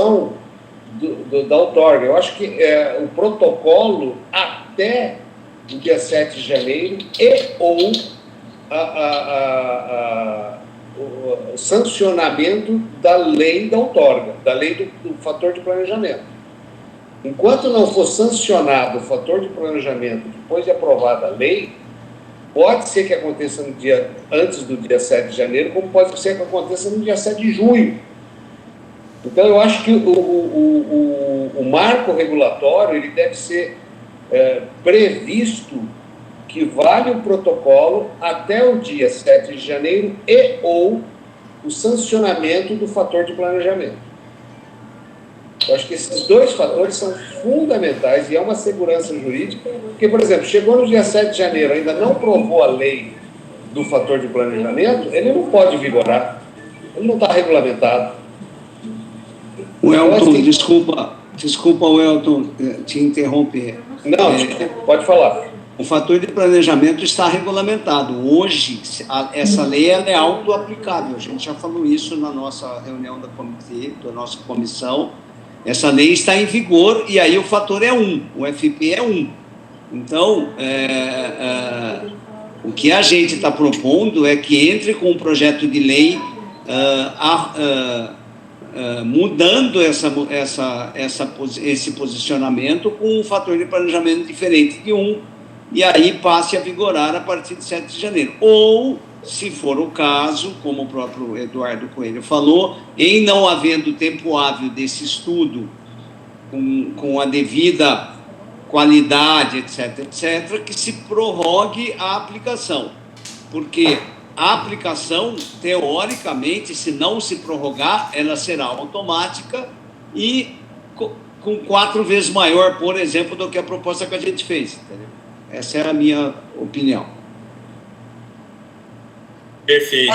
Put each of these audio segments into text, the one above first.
aprovação da outorga. Eu acho que o protocolo até o dia 7 de janeiro ou o sancionamento da lei da outorga, da lei do fator de planejamento. Enquanto não for sancionado o fator de planejamento depois de aprovada a lei, pode ser que aconteça antes do dia 7 de janeiro, como pode ser que aconteça no dia 7 de junho. Então, eu acho que o marco regulatório ele deve ser previsto que vale o protocolo até o dia 7 de janeiro ou o sancionamento do fator de planejamento. Eu acho que esses dois fatores são fundamentais e é uma segurança jurídica, porque, por exemplo, chegou no dia 7 de janeiro, ainda não provou a lei do fator de planejamento, ele não pode vigorar, ele não está regulamentado. Welton, desculpa, Welton, te interromper. Não, pode falar. O fator de planejamento está regulamentado. Hoje, essa lei é auto-aplicável. A gente já falou isso na nossa reunião da nossa comissão. Essa lei está em vigor e aí o fator é 1, o FP é 1. Então, o que a gente está propondo é que entre com um projeto de lei mudando esse posicionamento com um fator de planejamento diferente de 1, e aí passe a vigorar a partir de 7 de janeiro. Ou, se for o caso, como o próprio Eduardo Coelho falou, em não havendo tempo hábil desse estudo, com a devida qualidade, etc., que se prorrogue a aplicação. Porque a aplicação, teoricamente, se não se prorrogar, ela será automática e com 4 vezes maior, por exemplo, do que a proposta que a gente fez. Entendeu? Essa é a minha opinião. Perfeito.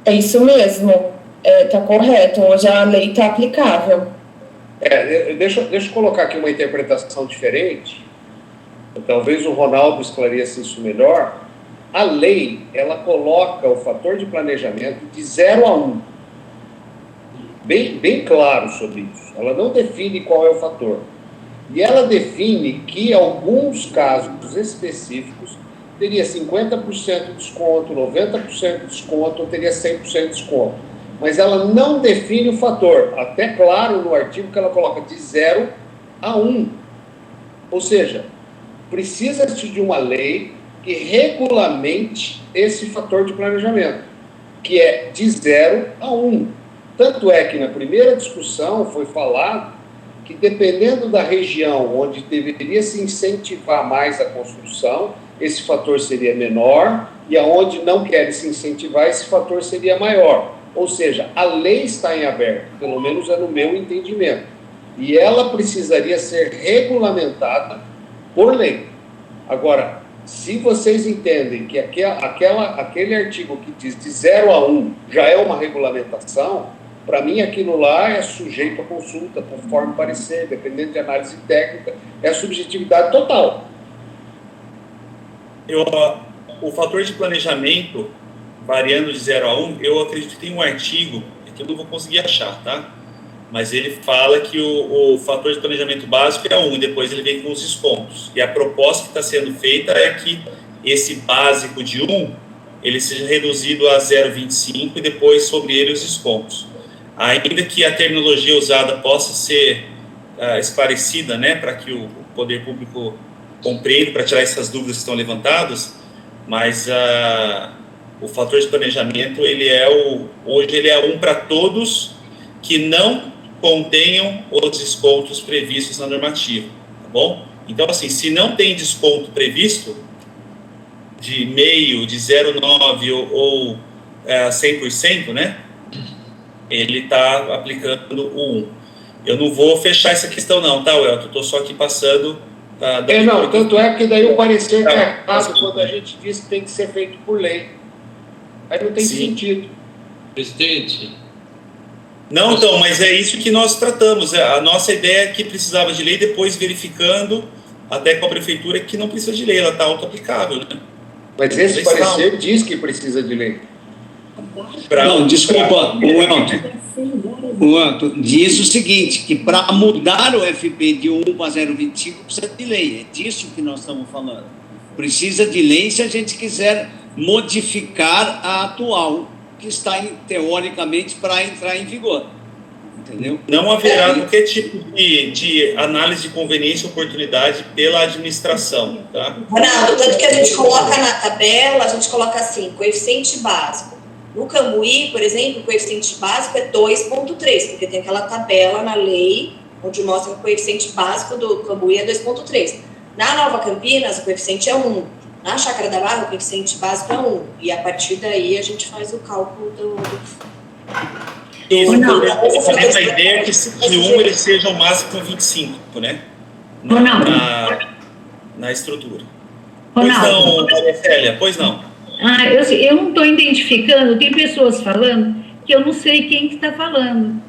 É isso mesmo, está correto. Hoje a lei está aplicável. Deixa eu colocar aqui uma interpretação diferente. Talvez o Ronaldo esclareça isso melhor. A lei, ela coloca o fator de planejamento de 0 a 1. Bem claro sobre isso. Ela não define qual é o fator. E ela define que, em alguns casos específicos, teria 50% de desconto, 90% de desconto, ou teria 100% de desconto. Mas ela não define o fator. Até claro no artigo que ela coloca de 0 a 1. Ou seja, precisa-se de uma lei que regulamente esse fator de planejamento, que é de 0 a 1. Tanto é que na primeira discussão foi falado que, dependendo da região onde deveria se incentivar mais a construção, esse fator seria menor, e aonde não quer se incentivar, esse fator seria maior. Ou seja, a lei está em aberto, pelo menos é no meu entendimento, e ela precisaria ser regulamentada por lei. Agora, se vocês entendem que aquele artigo que diz de 0 a 1 já é uma regulamentação, para mim aquilo lá é sujeito a consulta, conforme parecer, dependendo de análise técnica, é subjetividade total. O fator de planejamento, variando de 0 a 1, eu acredito que tem um artigo, que eu não vou conseguir achar, tá? Mas ele fala que o fator de planejamento básico é 1, e depois ele vem com os descontos. E a proposta que está sendo feita é que esse básico de 1, ele seja reduzido a 0,25 e depois sobre ele os descontos. Ainda que a terminologia usada possa ser esclarecida, né, para que o poder público compreenda, para tirar essas dúvidas que estão levantadas, mas o fator de planejamento, hoje ele é 1 para todos que não contenham os descontos previstos na normativa, tá bom? Então, assim, se não tem desconto previsto, de meio, de 0,9 ou 100%, né, ele está aplicando o 1. Eu não vou fechar essa questão não, tá, Welton? Estou só aqui passando... não, tanto é que daí o parecer que é errado quando a gente diz que tem que ser feito por lei. Aí não tem sentido. Presidente... Não, então, mas é isso que nós tratamos. A nossa ideia é que precisava de lei, depois verificando até com a prefeitura que não precisa de lei, ela está auto-aplicável, né? Mas esse parecer diz que precisa de lei. Não, desculpa, Welton. Diz o seguinte, que para mudar o FP de 1 para 0,25 precisa de lei. É disso que nós estamos falando. Precisa de lei se a gente quiser modificar a atual, que está, teoricamente, para entrar em vigor. Entendeu? Não haverá qualquer tipo de análise de conveniência e oportunidade pela administração, tá? Ronaldo, tanto que a gente coloca na tabela, a gente coloca assim, coeficiente básico. No Cambuí, por exemplo, o coeficiente básico é 2,3, porque tem aquela tabela na lei onde mostra que o coeficiente básico do Cambuí é 2,3. Na Nova Campinas, o coeficiente é 1. Na Chácara da Barra, o coeficiente básico é 1. E a partir daí a gente faz o cálculo do... A ideia é que um ele seja o máximo 25, né? Na estrutura. Pois não, Maria Célia, pois não. Eu não estou identificando, tem pessoas falando que eu não sei quem que está falando.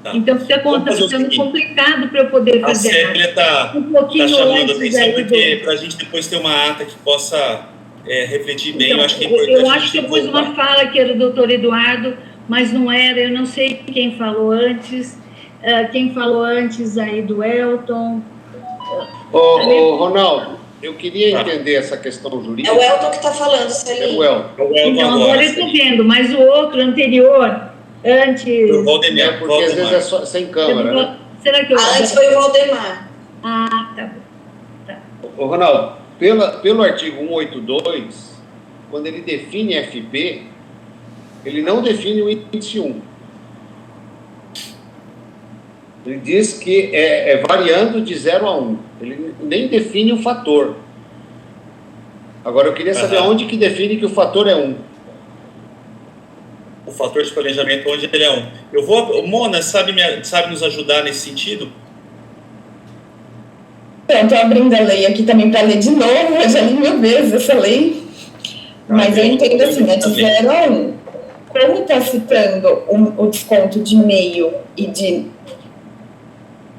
Tá. Então, fica ficando complicado para eu poder fazer. A Célia está chamando a atenção, porque para a gente depois ter uma ata que possa refletir bem, então, eu acho que é importante. Eu acho que eu pus uma fala que era do doutor Eduardo, mas não era, eu não sei quem falou antes. Quem falou antes aí do Elton. Ronaldo, eu queria entender essa questão jurídica. É o Elton que está falando, Celinho. É o Elton. Então, agora eu estou vendo, mas o outro anterior, antes... O Valdemar. Porque às vezes é só, sem câmera, né? Será que antes foi o Valdemar. Tá bom. Tá. Ronaldo, pelo artigo 182, quando ele define FP, ele não define o índice 1. Ele diz que é variando de 0 a 1. Ele nem define o fator. Agora, eu queria saber onde que define que o fator é 1. O fator de planejamento, onde ele é 1. Mona, sabe nos ajudar nesse sentido? Então, estou abrindo a lei aqui também para ler de novo, eu já li 1000 vezes essa lei. Mas eu entendo assim, é de 0 a 1. Como está citando o desconto de meio e de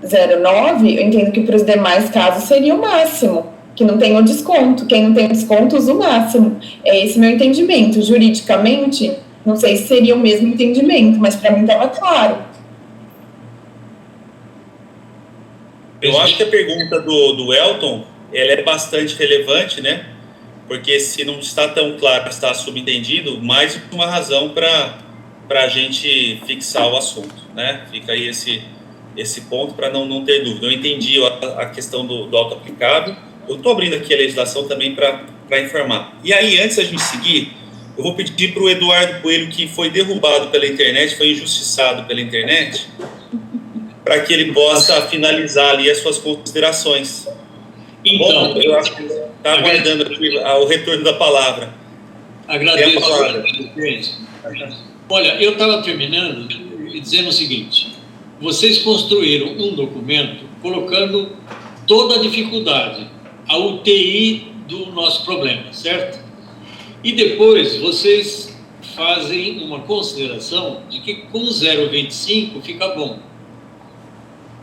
0,9, eu entendo que para os demais casos seria o máximo, que não tem o desconto. Quem não tem o desconto usa o máximo. É esse meu entendimento. Juridicamente, não sei se seria o mesmo entendimento, mas para mim estava claro. Eu acho que a pergunta do Elton, ela é bastante relevante, né? Porque se não está tão claro, está subentendido, mais uma razão para a gente fixar o assunto, né? Fica aí esse ponto para não ter dúvida. Eu entendi a questão do auto-aplicável. Eu estou abrindo aqui a legislação também para informar. E aí, antes da gente seguir, eu vou pedir para o Eduardo Coelho, que foi derrubado pela internet, foi injustiçado pela internet, para que ele possa finalizar ali as suas considerações. Então, eu acho que está aguardando aqui o retorno da palavra. Agradeço. Olha, eu estava terminando e dizendo o seguinte: vocês construíram um documento colocando toda a dificuldade, a UTI do nosso problema, certo? E depois vocês fazem uma consideração de que com 0,25 fica bom.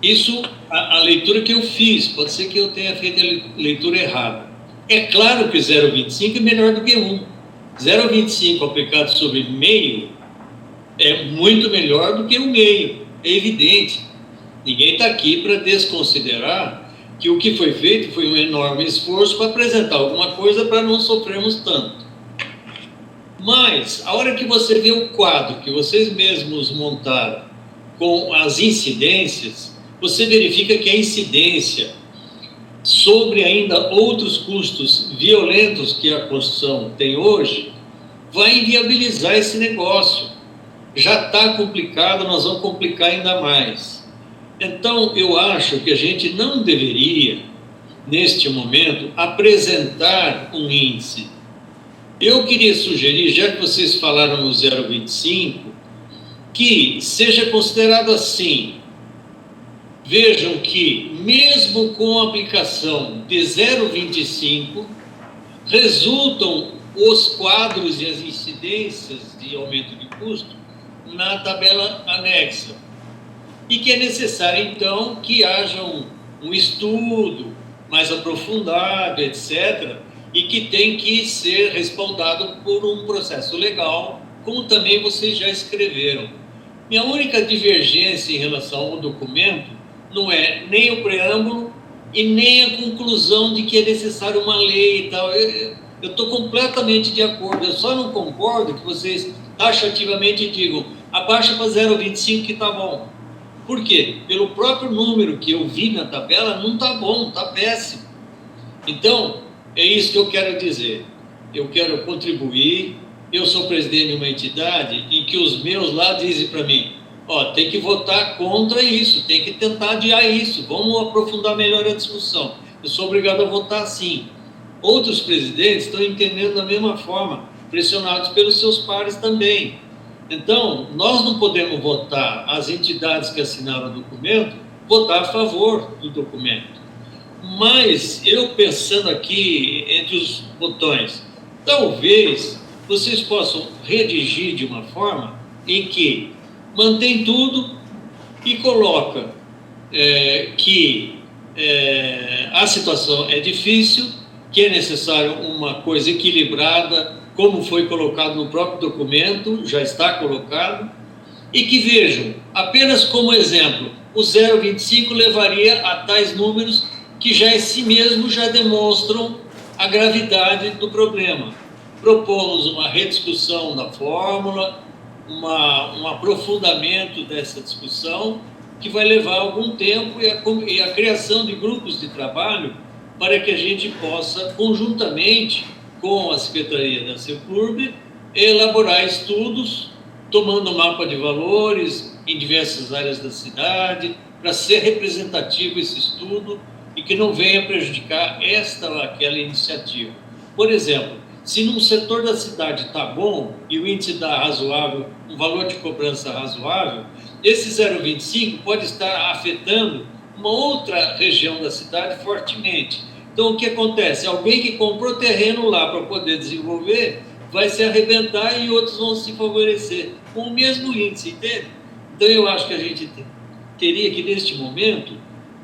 Isso, a leitura que eu fiz, pode ser que eu tenha feito a leitura errada. É claro que 0,25 é melhor do que 1. 0,25 aplicado sobre meio é muito melhor do que o meio. É evidente. Ninguém está aqui para desconsiderar que o que foi feito foi um enorme esforço para apresentar alguma coisa para não sofrermos tanto. Mas, a hora que você vê o quadro que vocês mesmos montaram com as incidências, você verifica que a incidência sobre ainda outros custos violentos que a construção tem hoje vai inviabilizar esse negócio. Já está complicado, nós vamos complicar ainda mais. Então, eu acho que a gente não deveria, neste momento, apresentar um índice. Eu queria sugerir, já que vocês falaram no 0,25, que seja considerado assim. Vejam que, mesmo com a aplicação de 0,25, resultam os quadros e as incidências de aumento de custo na tabela anexa. E que é necessário, então, que haja um estudo mais aprofundado, etc., e que tem que ser respaldado por um processo legal, como também vocês já escreveram. Minha única divergência em relação ao documento não é nem o preâmbulo e nem a conclusão de que é necessário uma lei e tal. Eu estou completamente de acordo, eu só não concordo que vocês taxativamente digam abaixa para 0,25 que está bom. Por quê? Pelo próprio número que eu vi na tabela, não está bom, está péssimo. Então, é isso que eu quero dizer. Eu quero contribuir. Eu sou presidente de uma entidade em que os meus lá dizem para mim, tem que votar contra isso, tem que tentar adiar isso, vamos aprofundar melhor a discussão. Eu sou obrigado a votar sim. Outros presidentes estão entendendo da mesma forma, pressionados pelos seus pares também. Então, nós não podemos votar, as entidades que assinaram o documento, votar a favor do documento. Mas, eu pensando aqui entre os botões, talvez vocês possam redigir de uma forma em que mantém tudo e coloca que a situação é difícil, que é necessário uma coisa equilibrada, como foi colocado no próprio documento, já está colocado, e que vejam, apenas como exemplo, o 0,25 levaria a tais números que já em si mesmo já demonstram a gravidade do problema. Propomos uma rediscussão da fórmula, um aprofundamento dessa discussão, que vai levar algum tempo, e a criação de grupos de trabalho para que a gente possa, conjuntamente com a Secretaria da Securb, elaborar estudos, tomando mapa de valores em diversas áreas da cidade, para ser representativo esse estudo e que não venha prejudicar esta ou aquela iniciativa. Por exemplo, se num setor da cidade está bom e o índice está razoável, um valor de cobrança razoável, esse 0,25 pode estar afetando uma outra região da cidade fortemente. Então, o que acontece? Alguém que comprou terreno lá para poder desenvolver vai se arrebentar e outros vão se favorecer com o mesmo índice, entende? Então, eu acho que a gente teria que, neste momento,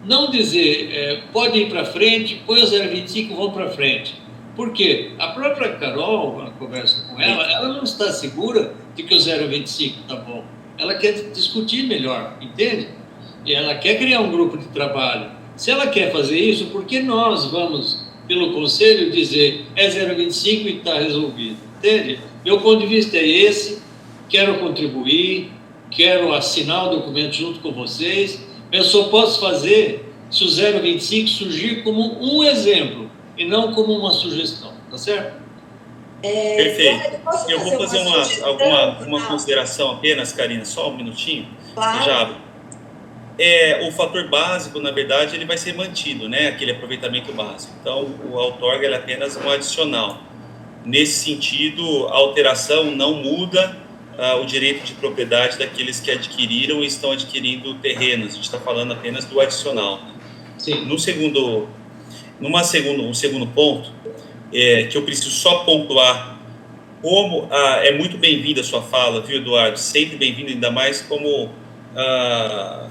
não dizer pode ir para frente, põe o 0,25 e vão para frente. Por quê? A própria Carol, na conversa com ela não está segura de que o 0,25 está bom. Ela quer discutir melhor, entende? E ela quer criar um grupo de trabalho. Se ela quer fazer isso, por que nós vamos, pelo Conselho, dizer 0,25 e está resolvido? Entende? Meu ponto de vista é esse, quero contribuir, quero assinar o documento junto com vocês, eu só posso fazer se o 0,25 surgir como um exemplo e não como uma sugestão, tá certo? Perfeito. Eu vou fazer uma consideração apenas, Karina, só um minutinho. Claro. Já abro. O fator básico, na verdade, ele vai ser mantido, né? Aquele aproveitamento básico. Então, o outorga é apenas um adicional. Nesse sentido, a alteração não muda o direito de propriedade daqueles que adquiriram e estão adquirindo terrenos. A gente está falando apenas do adicional. Sim. Um segundo ponto, que eu preciso só pontuar, como é muito bem-vinda a sua fala, viu, Eduardo? Sempre bem-vindo, ainda mais como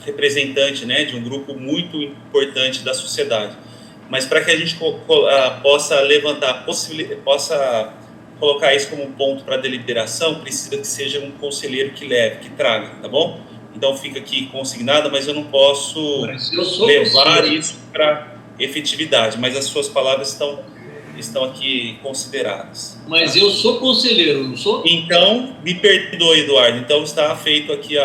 representante, né, de um grupo muito importante da sociedade. Mas para que a gente possa levantar, possa colocar isso como um ponto para deliberação, precisa que seja um conselheiro que leve, que traga, tá bom? Então fica aqui consignado, mas eu não posso levar isso para efetividade, mas as suas palavras estão aqui consideradas. Mas eu sou conselheiro, não sou? Então, me perdoe, Eduardo. Então está feito aqui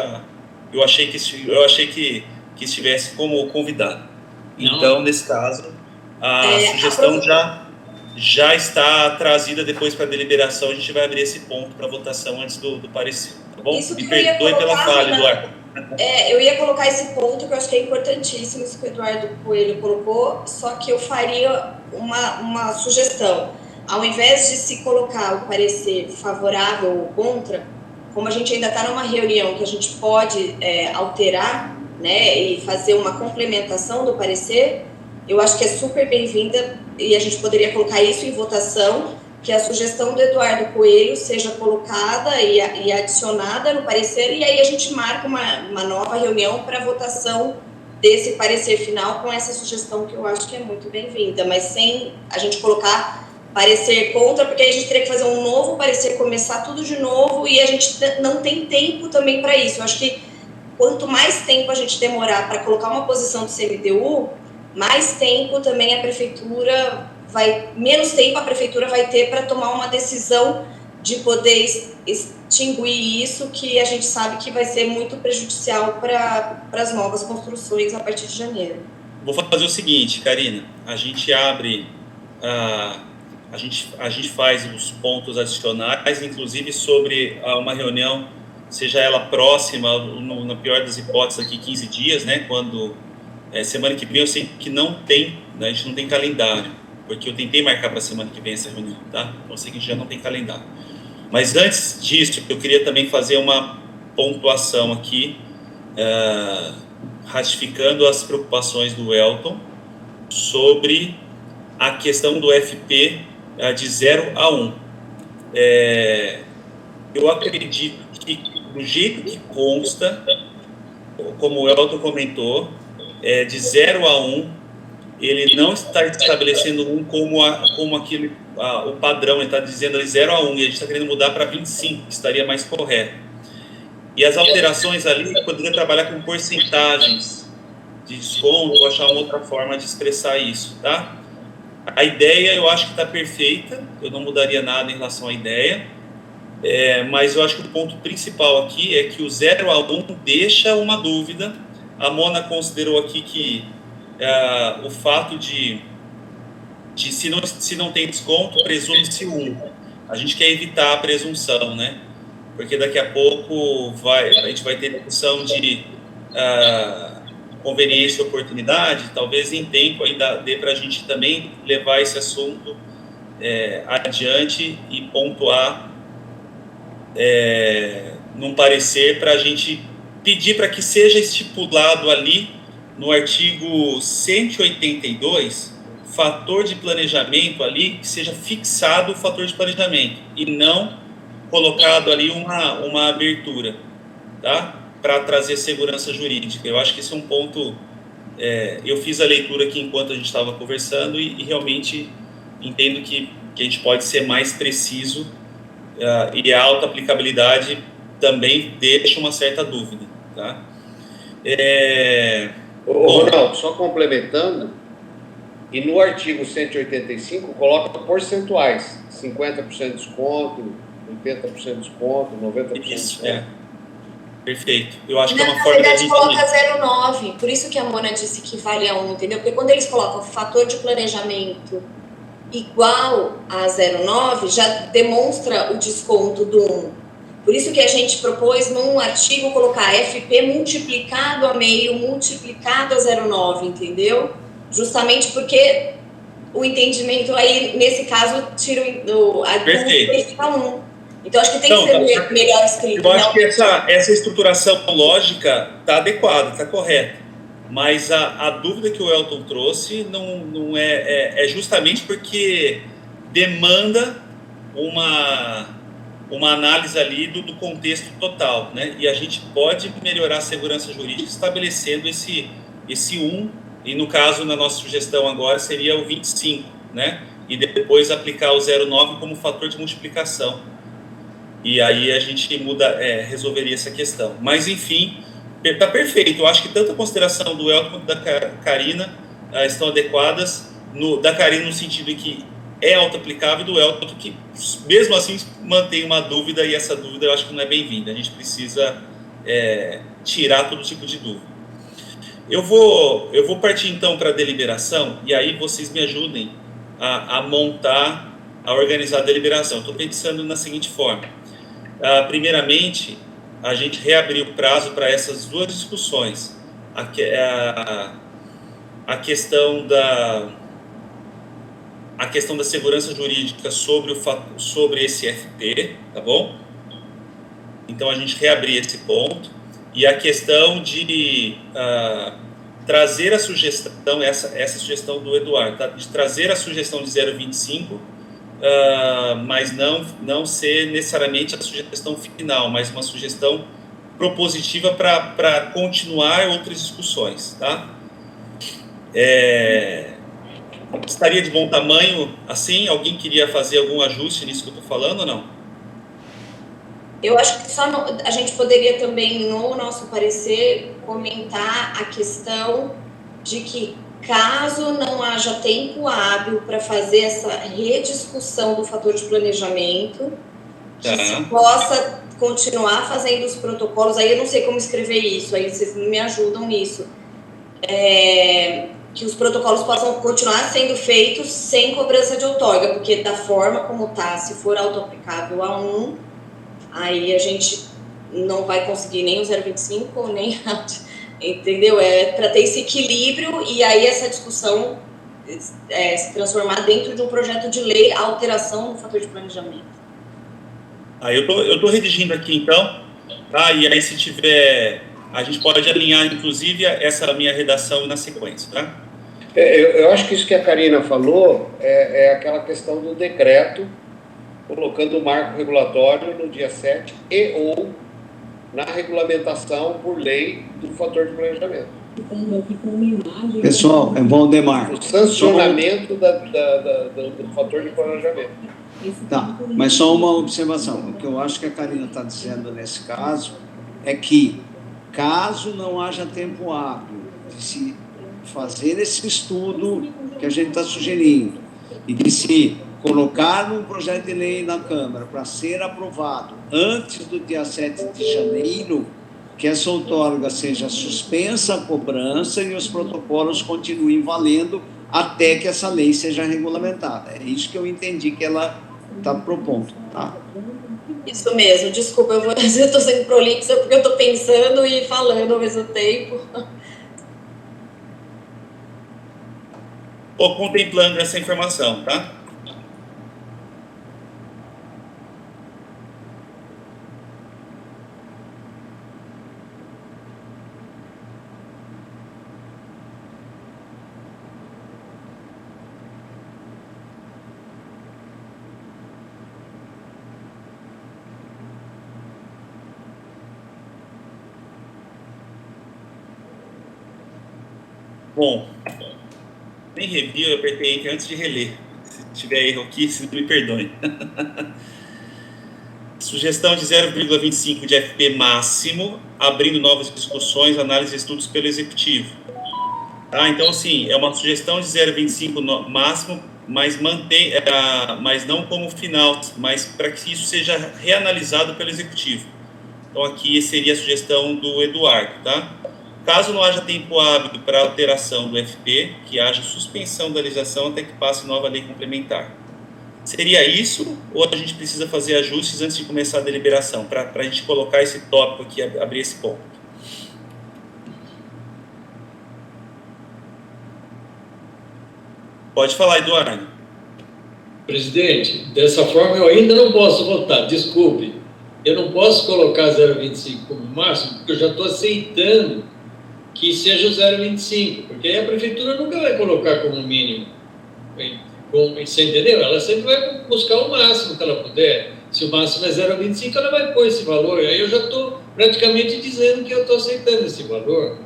eu achei que estivesse como convidado. Não. Então, nesse caso, a sugestão já está trazida depois para a deliberação. A gente vai abrir esse ponto para votação antes do parecer, tá bom? Me perdoe pela falha, Eduardo. Eu ia colocar esse ponto que eu acho que é importantíssimo, isso que o Eduardo Coelho colocou, só que eu faria uma sugestão. Ao invés de se colocar o parecer favorável ou contra, como a gente ainda está numa reunião que a gente pode alterar, né, e fazer uma complementação do parecer, eu acho que é super bem-vinda e a gente poderia colocar isso em votação, que a sugestão do Eduardo Coelho seja colocada e adicionada no parecer, e aí a gente marca uma nova reunião para votação desse parecer final com essa sugestão que eu acho que é muito bem-vinda, mas sem a gente colocar parecer contra, porque aí a gente teria que fazer um novo parecer, começar tudo de novo, e a gente não tem tempo também para isso. Eu acho que quanto mais tempo a gente demorar para colocar uma posição do CMTU, mais tempo também a prefeitura menos tempo a prefeitura vai ter para tomar uma decisão de poder extinguir isso, que a gente sabe que vai ser muito prejudicial para as novas construções a partir de janeiro. Vou fazer o seguinte, Karina, a gente abre, a gente faz os pontos adicionais, inclusive sobre uma reunião, seja ela próxima, na pior das hipóteses, aqui 15 dias, né, quando semana que vem eu sei que não tem, né, a gente não tem calendário, porque eu tentei marcar para a semana que vem essa reunião, tá? Então eu sei que a gente já não tem calendário. Mas antes disso, eu queria também fazer uma pontuação aqui, ratificando as preocupações do Elton sobre a questão do FP de 0 a 1. Eu acredito que, do jeito que consta, como o Elton comentou, de 0 a 1, ele não está estabelecendo 1 como aquele, o padrão, ele está dizendo de 0 a 1, e a gente está querendo mudar para 25, que estaria mais correto. E as alterações ali, poderia trabalhar com porcentagens de desconto, ou achar uma outra forma de expressar isso, tá? A ideia eu acho que está perfeita, eu não mudaria nada em relação à ideia, mas eu acho que o ponto principal aqui é que o 0 a 1 deixa uma dúvida. A Mona considerou aqui que o fato de se não tem desconto, presume-se 1. A gente quer evitar a presunção, né? Porque daqui a pouco a gente vai ter discussão de conveniência e oportunidade, talvez em tempo ainda dê para a gente também levar esse assunto adiante e pontuar num parecer para a gente pedir para que seja estipulado ali no artigo 182, fator de planejamento ali, que seja fixado o fator de planejamento e não colocado ali uma abertura, tá? Para trazer segurança jurídica. Eu acho que esse é um ponto, eu fiz a leitura aqui enquanto a gente estava conversando e realmente entendo que a gente pode ser mais preciso e a alta aplicabilidade também deixa uma certa dúvida, tá? Ronaldo, só complementando, e no artigo 185 coloca percentuais, 50% de desconto, 80% de desconto, 90% de desconto. Perfeito. Eu acho que na é uma forma verdade, de coloca 0,9, por isso que a Mona disse que vale a 1, entendeu? Porque quando eles colocam fator de planejamento igual a 0,9, já demonstra o desconto do 1. Por isso que a gente propôs num artigo colocar FP multiplicado a meio, multiplicado a 0,9, entendeu? Justamente porque o entendimento aí, nesse caso, tira a dúvida e fica 1. Então, acho que tem que ser melhor escrito. Eu acho que essa estruturação lógica está adequada, está correta. Mas a dúvida que o Elton trouxe não é justamente porque demanda uma análise ali do contexto total, né? E a gente pode melhorar a segurança jurídica estabelecendo esse 1, e no caso, na nossa sugestão agora, seria o 25, né? E depois aplicar o 0,9 como fator de multiplicação. E aí a gente resolveria essa questão. Mas, enfim, está perfeito. Eu acho que tanto a consideração do Elton quanto da Karina estão adequadas. Da Karina no sentido em que é auto-aplicável, e do Elton que, mesmo assim, mantém uma dúvida, e essa dúvida eu acho que não é bem-vinda. A gente precisa tirar todo tipo de dúvida. Eu vou partir, então, para a deliberação, e aí vocês me ajudem a montar, a organizar a deliberação. Estou pensando na seguinte forma. Primeiramente, a gente reabriu o prazo para essas duas discussões. A questão da segurança jurídica sobre esse FP, tá bom? Então, a gente reabrir esse ponto. E a questão de trazer a sugestão, essa sugestão do Eduardo, tá? De trazer a sugestão de 0,25, mas não ser necessariamente a sugestão final, mas uma sugestão propositiva para continuar outras discussões, tá? estaria de bom tamanho assim? Alguém queria fazer algum ajuste nisso que eu estou falando ou não? Eu acho que a gente poderia também, no nosso parecer, comentar a questão de que, caso não haja tempo hábil para fazer essa rediscussão do fator de planejamento, que se possa continuar fazendo os protocolos, aí eu não sei como escrever isso, aí vocês me ajudam nisso, que os protocolos possam continuar sendo feitos sem cobrança de outorga, porque da forma como está, se for auto-aplicável a um, aí a gente não vai conseguir nem o 0,25, nem entendeu? É para ter esse equilíbrio e aí essa discussão se transformar dentro de um projeto de lei, a alteração do fator de planejamento. Eu tô redigindo aqui então, tá? E aí se tiver, a gente pode alinhar inclusive essa minha redação na sequência, tá? Eu acho que isso que a Karina falou é aquela questão do decreto, colocando o marco regulatório no dia 7 ou na regulamentação por lei do fator de planejamento. Pessoal, é Valdemar. O sancionamento do fator de planejamento. Tá, mas só uma observação. O que eu acho que a Karina está dizendo nesse caso é que, caso não haja tempo hábil de se fazer esse estudo que a gente está sugerindo e de se colocar num projeto de lei na Câmara para ser aprovado antes do dia 7 de janeiro, que essa outorga seja suspensa a cobrança e os protocolos continuem valendo até que essa lei seja regulamentada. É isso que eu entendi que ela está propondo, tá? Isso mesmo, desculpa, eu estou sendo prolixa porque eu estou pensando e falando ao mesmo tempo. Estou contemplando essa informação, tá? Bom, nem revi, eu apertei Enter antes de reler. Se tiver erro aqui, me perdoe. Sugestão de 0,25 de FP máximo, abrindo novas discussões, análises e estudos pelo Executivo. Tá? Então, assim, é uma sugestão de 0,25 máximo, mas não como final, mas para que isso seja reanalisado pelo Executivo. Então, aqui seria a sugestão do Eduardo, tá? Caso não haja tempo hábil para alteração do FP, que haja suspensão da legislação até que passe nova lei complementar. Seria isso, ou a gente precisa fazer ajustes antes de começar a deliberação, para a gente colocar esse tópico aqui, abrir esse ponto? Pode falar, Eduardo. Presidente, dessa forma eu ainda não posso votar, desculpe. Eu não posso colocar 0,25 como máximo, porque eu já estou aceitando que seja o 0,25, porque aí a prefeitura nunca vai colocar como mínimo. Você entendeu? Ela sempre vai buscar o máximo que ela puder. Se o máximo é 0,25, ela vai pôr esse valor. Aí eu já estou praticamente dizendo que eu estou aceitando esse valor.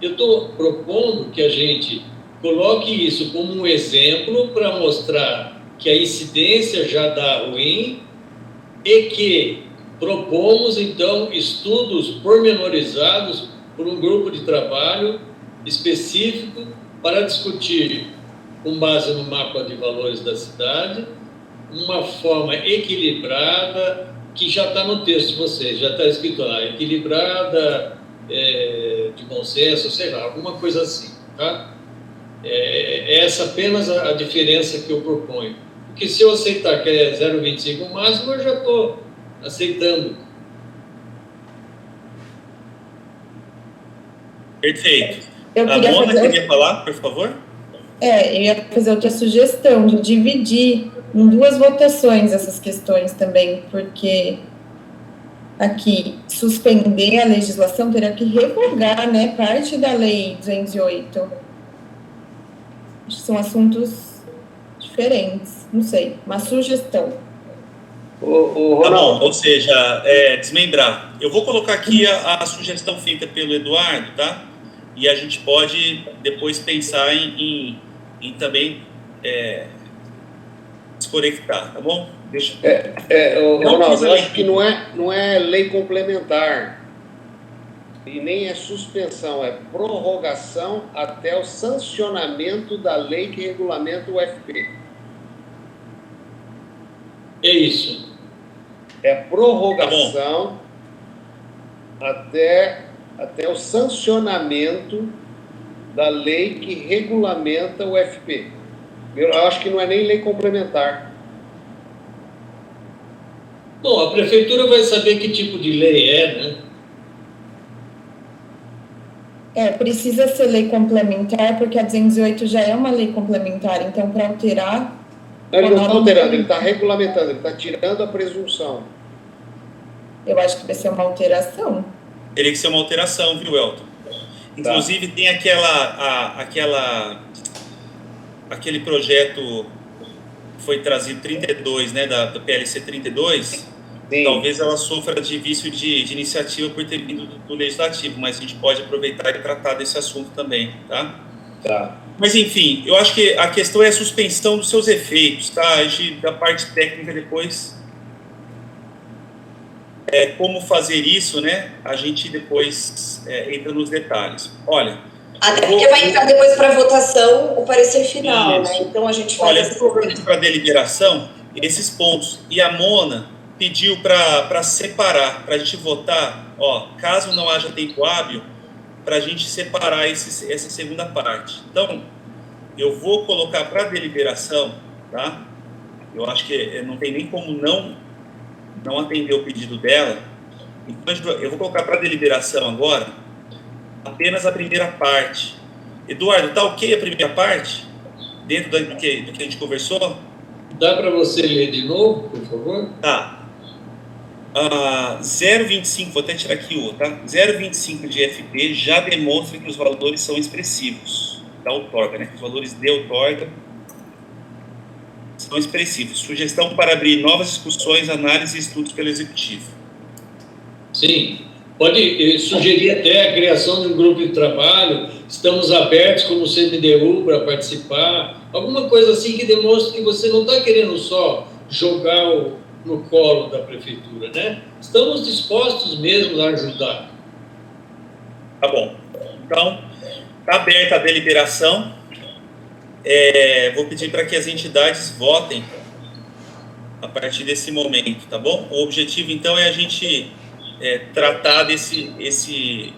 Eu estou propondo que a gente coloque isso como um exemplo para mostrar que a incidência já dá ruim e que propomos, então, estudos pormenorizados por um grupo de trabalho específico para discutir, com base no mapa de valores da cidade, uma forma equilibrada, que já está no texto de vocês, já está escrito lá, equilibrada, de bom senso, sei lá, alguma coisa assim, tá? É essa apenas a diferença que eu proponho. Porque se eu aceitar que é 0,25 o máximo, eu já estou aceitando. Perfeito. A Mona queria falar, por favor? Eu ia fazer outra sugestão, de dividir em 2 votações essas questões também, porque aqui, suspender a legislação teria que revogar, né, parte da lei 208. Acho que são assuntos diferentes, não sei, uma sugestão. Tá bom, ou seja, desmembrar. Eu vou colocar aqui a sugestão feita pelo Eduardo, tá? E a gente pode depois pensar em também desconectar, tá bom? Deixa Ronaldo, eu acho que não é lei complementar e nem é suspensão, é prorrogação até o sancionamento da lei que regulamenta o UFP. É isso. É prorrogação até o sancionamento da lei que regulamenta o UFP. Eu acho que não é nem lei complementar. Bom, a prefeitura vai saber que tipo de lei é, né? Precisa ser lei complementar, porque a 208 já é uma lei complementar, então para alterar... Não, ele não está alterando, ele está regulamentando, ele está tirando a presunção. Eu acho que vai ser uma alteração. Teria que ser uma alteração, viu, Elton? Inclusive, tem aquele projeto que foi trazido 32, né, da PLC 32. Sim. Talvez ela sofra de vício de iniciativa por ter vindo do Legislativo, mas a gente pode aproveitar e tratar desse assunto também, tá? Tá. Mas, enfim, eu acho que a questão é a suspensão dos seus efeitos, tá? Da parte técnica depois... como fazer isso, né? A gente depois entra nos detalhes. Olha... Até porque vai entrar depois para votação o parecer final, né? Então a gente faz... Olha, para deliberação, esses pontos. E a Mona pediu para separar, para a gente votar, caso não haja tempo hábil, para a gente separar essa segunda parte. Então, eu vou colocar para deliberação, tá? Eu acho que não tem nem como não atender o pedido dela. Então, eu vou colocar para deliberação agora apenas a primeira parte. Eduardo, tá ok a primeira parte? Dentro do que a gente conversou? Dá para você ler de novo, por favor? Tá. 0,25, vou até tirar aqui o, tá? 0,25 de FP já demonstra que os valores são expressivos da outorga, né? Os valores de outorga são expressivos. Sugestão para abrir novas discussões, análises e estudos pelo Executivo. Sim. Pode sugerir até a criação de um grupo de trabalho. Estamos abertos como CMDU para participar. Alguma coisa assim que demonstre que você não está querendo só jogar no colo da prefeitura, né? Estamos dispostos mesmo a ajudar. Tá bom. Então, está aberta a deliberação. Vou pedir para que as entidades votem a partir desse momento, tá bom? O objetivo, então, é a gente tratar esse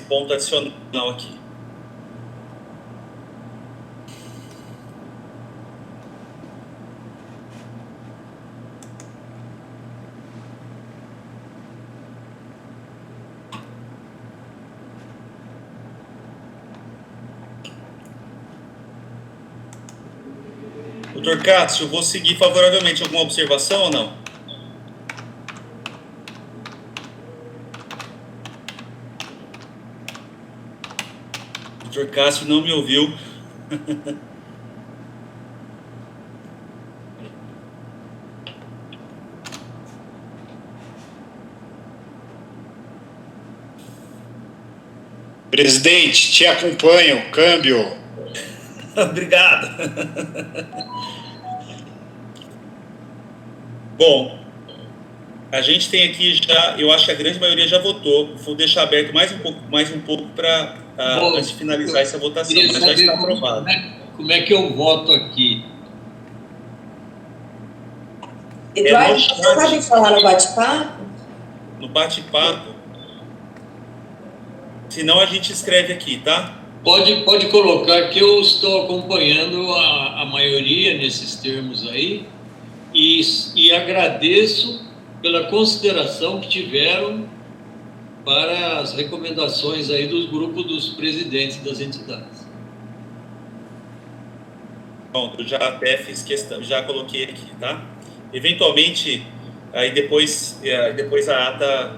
ponto adicional aqui. Doutor Cássio, eu vou seguir favoravelmente. Alguma observação ou não? Doutor Cássio não me ouviu. Presidente, te acompanho. Câmbio. Obrigado. Bom, a gente tem aqui já, eu acho que a grande maioria já votou. Vou deixar aberto mais um pouco para antes de finalizar essa votação, mas já está aprovado. Como é que eu voto aqui? Eduardo, você sabe falar no bate-papo? No bate-papo. Senão a gente escreve aqui, tá? Pode colocar que eu estou acompanhando a maioria nesses termos aí e agradeço pela consideração que tiveram para as recomendações aí dos grupos dos presidentes das entidades. Bom, eu já até fiz questão, já coloquei aqui, tá? Eventualmente, aí depois a ata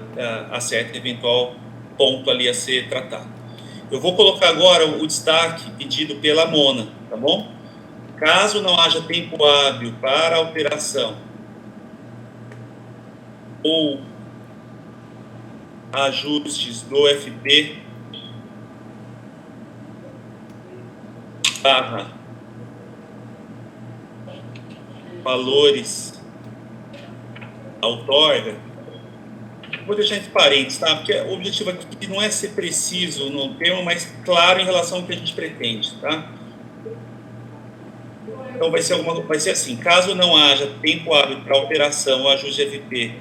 acerta eventual ponto ali a ser tratado. Eu vou colocar agora o destaque pedido pela Mona, tá bom? Caso não haja tempo hábil para alteração ou ajustes do FP barra valores da outorga, vou deixar entre parênteses, tá? Porque o objetivo aqui não é ser preciso no termo, mas claro em relação ao que a gente pretende, tá? Então vai ser assim, caso não haja tempo hábil para alteração ou ajuste de FP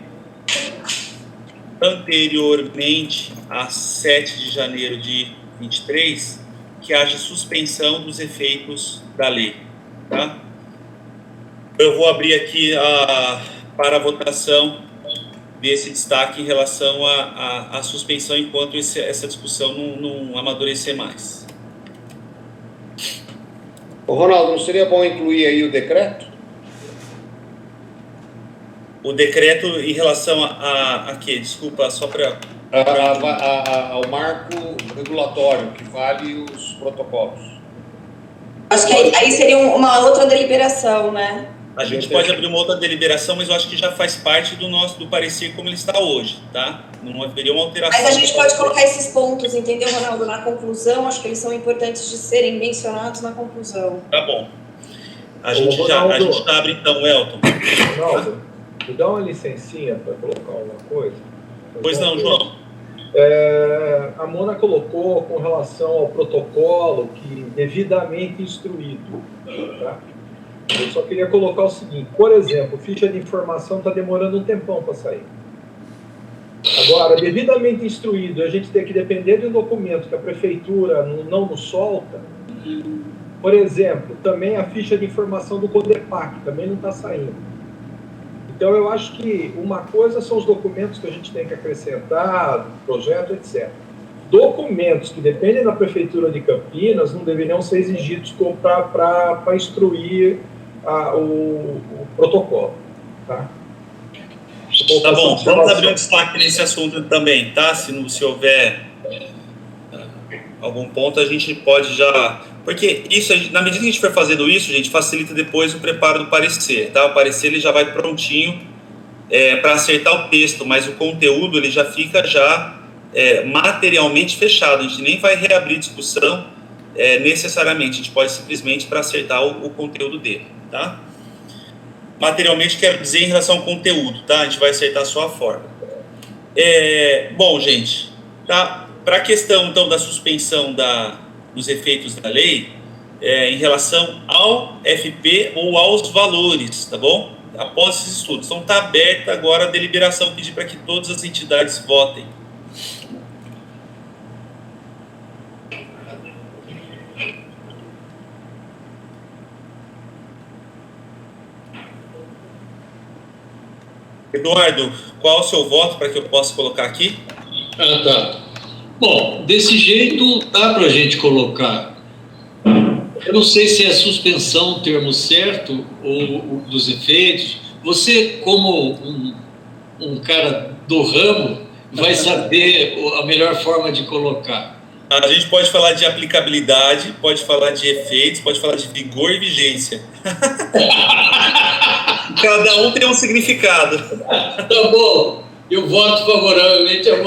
anteriormente a 7 de janeiro de 23, que haja suspensão dos efeitos da lei, tá? Eu vou abrir aqui para a votação desse destaque em relação à suspensão enquanto essa discussão não amadurecer mais. Ô, Ronaldo, não seria bom incluir aí o decreto? O decreto em relação a quê? Desculpa, só para... Ao marco regulatório que vale os protocolos. Acho que aí seria uma outra deliberação, né? A gente pode abrir uma outra deliberação, mas eu acho que já faz parte do parecer como ele está hoje, tá? Não haveria uma alteração. Mas a gente pode colocar esses pontos, entendeu, Ronaldo? Na conclusão, acho que eles são importantes de serem mencionados na conclusão. Tá bom. A gente já abre então, Elton. Ronaldo, me dá uma licencinha para colocar uma coisa? Pois não, João. A Mona colocou com relação ao protocolo que devidamente instruído, tá? Eu só queria colocar o seguinte, por exemplo, ficha de informação está demorando um tempão para sair. Agora, devidamente instruído, a gente tem que depender de um documento que a prefeitura não nos solta. Por exemplo, também a ficha de informação do CODEPAC também não está saindo. Então, eu acho que uma coisa são os documentos que a gente tem que acrescentar, projeto, etc. Documentos que dependem da Prefeitura de Campinas não deveriam ser exigidos para instruir o protocolo. Tá? Tá bom, vamos abrir um destaque nesse assunto também, tá? Se houver algum ponto, a gente pode já... Porque isso, na medida que a gente for fazendo isso, gente, facilita depois o preparo do parecer, tá? O parecer ele já vai prontinho para acertar o texto, mas o conteúdo ele já fica materialmente fechado. A gente nem vai reabrir discussão necessariamente, a gente pode simplesmente para acertar o conteúdo dele, tá? Materialmente quero dizer em relação ao conteúdo, tá? A gente vai acertar só a forma. Bom, gente, tá? Para a questão, então, da suspensão dos efeitos da lei, em relação ao FP ou aos valores, tá bom? Após esses estudos. Então, está aberta agora a deliberação, pedir para que todas as entidades votem. Eduardo, qual o seu voto para que eu possa colocar aqui? Tá. Bom, desse jeito dá para a gente colocar. Eu não sei se é suspensão o termo certo ou dos efeitos. Você, como um cara do ramo, vai saber a melhor forma de colocar. A gente pode falar de aplicabilidade, pode falar de efeitos, pode falar de vigor e vigência. Cada um tem um significado. Tá bom. Eu voto favoravelmente a você.